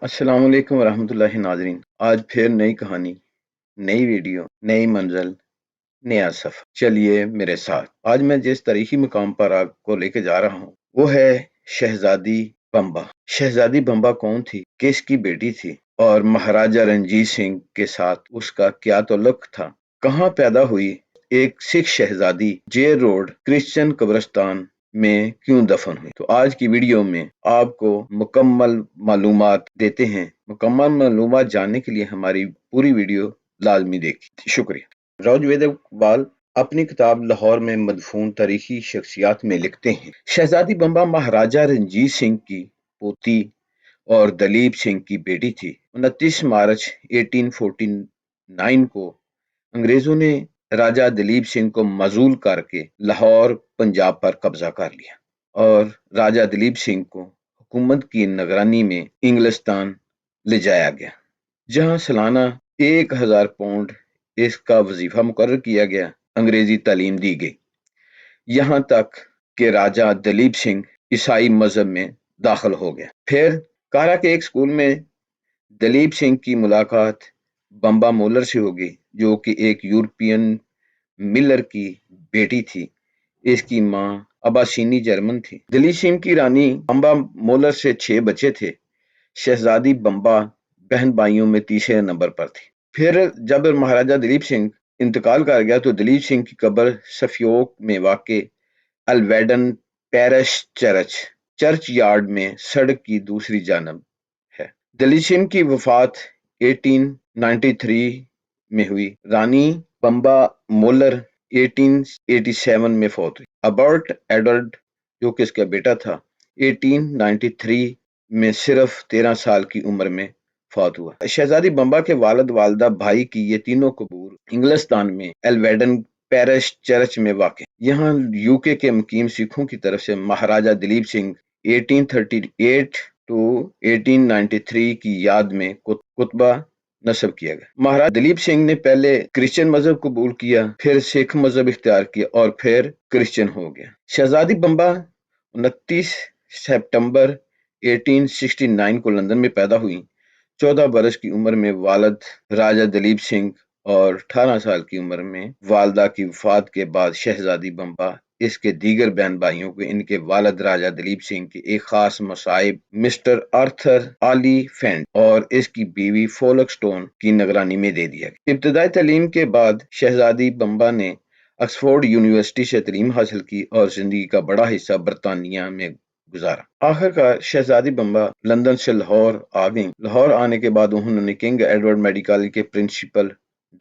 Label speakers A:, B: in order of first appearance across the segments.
A: अस्सलाम वालेकुम वरहमतुल्लाहि नाज़रीन। आज फिर नई कहानी, नई वीडियो, नई मंजिल, नया सफर। चलिए मेरे साथ। आज मैं जिस तारीखी मुकाम पर आपको लेके जा रहा हूँ वो है शहजादी बम्बा। शहजादी बम्बा कौन थी, किसकी बेटी थी और महाराजा रणजीत सिंह के साथ उसका क्या ताल्लुक था, कहाँ पैदा हुई, एक सिख शहजादी जे रोड क्रिश्चियन कब्रिस्तान में क्यों दफन हुई। तो आज की वीडियो में आपको मुकम्मल मालूमात देते हैं। मुकम्मल मालूमात जानने के लिए हमारी पूरी वीडियो लाजमी देखिए। शुक्रिया। रॉज वेद इकबाल अपनी किताब लाहौर में मदफून तारीखी शख्सियात में लिखते हैं, शहजादी बम्बा महाराजा रणजीत सिंह की पोती और दलीप सिंह की बेटी थी। 29 मार्च 1849 को अंग्रेजों ने राजा दलीप सिंह को मजूल करके लाहौर पंजाब पर कब्जा कर लिया और राजा दलीप सिंह को हुकूमत की निगरानी में इंग्लिस्तान ले जाया गया, जहां सालाना 1000 पाउंड इसका वजीफा मुकर्रर किया गया। अंग्रेजी तालीम दी गई, यहाँ तक कि राजा दलीप सिंह ईसाई मजहब में दाखिल हो गया। फिर कारा के एक स्कूल में दलीप सिंह की मुलाकात बम्बा मोलर से होगी, जो कि एक यूरोपियन मिलर की बेटी थी। इसकी माँ अबासीनी जर्मन थी। दलीप सिंह की रानी बम्बा मोलर से 6 बच्चे थे। शहजादी बम्बा बहन भाइयों में तीसरे नंबर पर थी। फिर जब महाराजा दलीप सिंह इंतकाल कर गया तो दलीप सिंह की कब्र सफियोक में वाक़ अलवेडन पैरिश चर्च यार्ड में सड़क की दूसरी जानब है। दलीप सिंह की वफात 1893 में हुई। रानी बम्बा मोलर 1887 में फौत हुई। अबर्ट एडवर्ड, जो कि इसका बेटा था, 1893 में सिर्फ 13 साल की उम्र में फौत हुआ। शहजादी बम्बा के वालिद वालिदा भाई की ये तीनों कबूर इंग्लिस्तान में एलवेडन पैरिश चर्च में वाक़। यहाँ यूके के मुकीम सिखों की तरफ से महाराजा दलीप सिंह 1838 टू 1893 की याद में कुतबा नस्ब किया गया। महाराजा दलीप सिंह ने पहले क्रिश्चियन मजहब कबूल किया, फिर सिख मजहब इख्तियार किया और फिर क्रिश्चियन हो गया। शहजादी बम्बा 29 सितंबर 1869 को लंदन में पैदा हुई। 14 बरस की उम्र में वालिद राजा दलीप सिंह और 18 साल की उम्र में वालदा की वफात के बाद शहजादी बम्बा इसके दीगर बहन भाइयों को इनके वालिद राजा दलीप सिंह के एक खास मसाइब मिस्टर आर्थर ऑलिफेंट और इसकी बीवी फोलकस्टोन की निगरानी में दे दिया गया। इब्तदाई तालीम के बाद शहजादी बम्बा ने ऑक्सफोर्ड यूनिवर्सिटी से तालीम हासिल की और जिंदगी का बड़ा हिस्सा बरतानिया में गुजारा। आखिरकार शहजादी बम्बा लंदन से लाहौर आ गईं। लाहौर आने के बाद उन्होंने किंग एडवर्ड मेडिकल के प्रिंसिपल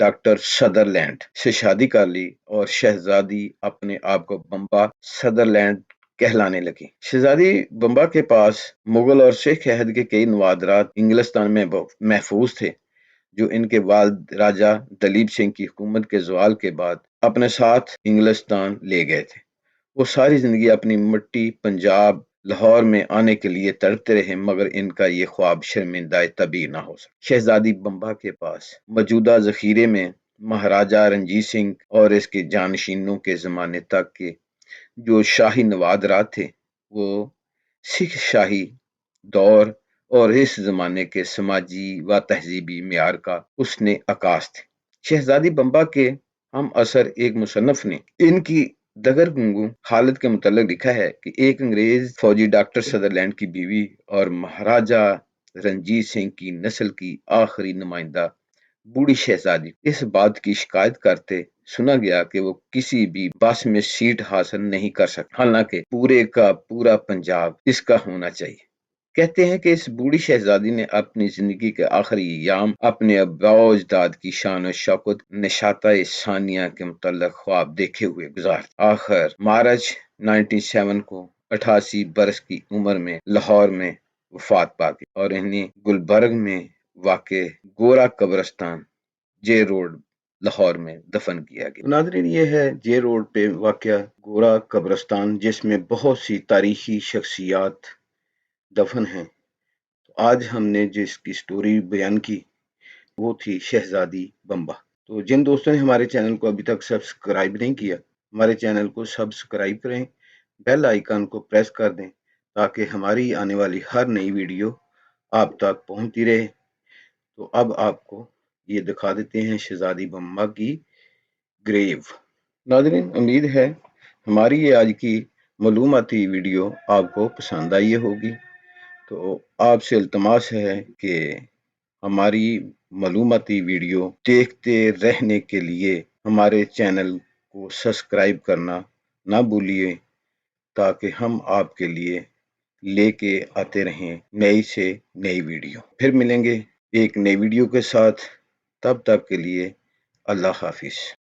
A: डॉक्टर सदरलैंड से शादी कर ली और शहजादी अपने आप को बम्बा सदरलैंड कहलाने लगी। शहजादी बम्बा के पास मुगल और सिख अहद के कई नवादरात इंग्लिस्तान में महफूज थे, जो इनके वालिद राजा दलीप सिंह की हुकूमत के ज़वाल के बाद अपने साथ इंग्लिस्तान ले गए थे। वो सारी जिंदगी अपनी मिट्टी पंजाब लाहौर में आने के लिए तड़पते रहे, मगर इनका ये ख्वाब शर्मिंदा तबीर ना हो सका। शहजादी बम्बा के पास मौजूदा जखीरे में महाराजा रणजीत सिंह और इसके जानशीनों के ज़माने तक के जो शाही नवादरात थे, वो सिख शाही दौर और इस ज़माने के समाजी व तहजीबी मेयार का उसने आकाश थे। शहजादी बम्बा के हम असर एक मुसन्नफ ने इनकी दगर गुंगू हालत के मुतल्लिक लिखा है कि एक अंग्रेज फौजी डॉक्टर सदरलैंड की बीवी और महाराजा रणजीत सिंह की नस्ल की आखिरी नुमाइंदा बूढ़ी शहजादी इस बात की शिकायत करते सुना गया कि वो किसी भी बस में सीट हासिल नहीं कर सकती, हालांकि पूरे का पूरा पंजाब इसका होना चाहिए। कहते हैं कि इस बूढ़ी शहजादी ने अपनी जिंदगी के आखिरी अय्याम अपने आबा अजदाद की शान और शौकत नशाता सानिया के मुतल्लिक ख्वाब देखे हुए गुजार। आखिर मार्च 97 को 88 बरस की उम्र में लाहौर में वफात पा गई और इन्हें गुलबर्ग में वाक़े गोरा कब्रिस्तान जे रोड लाहौर में दफन किया गया। नाज़रीन, ये है जे रोड पे वाक़या गोरा कब्रिस्तान, जिसमें बहुत सी तारीखी शख्सियात दफन हैं। तो आज हमने जिसकी स्टोरी बयान की वो थी शहजादी बम्बा। तो जिन दोस्तों ने हमारे चैनल को अभी तक सब्सक्राइब नहीं किया, हमारे चैनल को सब्सक्राइब करें, बेल आइकन को प्रेस कर दें ताकि हमारी आने वाली हर नई वीडियो آپ تک پہنچتی رہے۔ تو اب آپ کو یہ دکھا دیتے ہیں شہزادی بمبا کی گریو۔ ناظرین، امید ہے ہماری یہ آج کی معلوماتی ویڈیو آپ کو پسند آئی ہوگی۔ تو آپ سے التماس ہے کہ ہماری معلوماتی ویڈیو دیکھتے رہنے کے لیے ہمارے چینل کو سبسکرائب کرنا نہ بھولیے، تاکہ ہم آپ کے لیے لے کے آتے رہیں نئی سے نئی ویڈیو۔ پھر ملیں گے ایک نئی ویڈیو کے ساتھ، تب تک کے لیے اللہ حافظ۔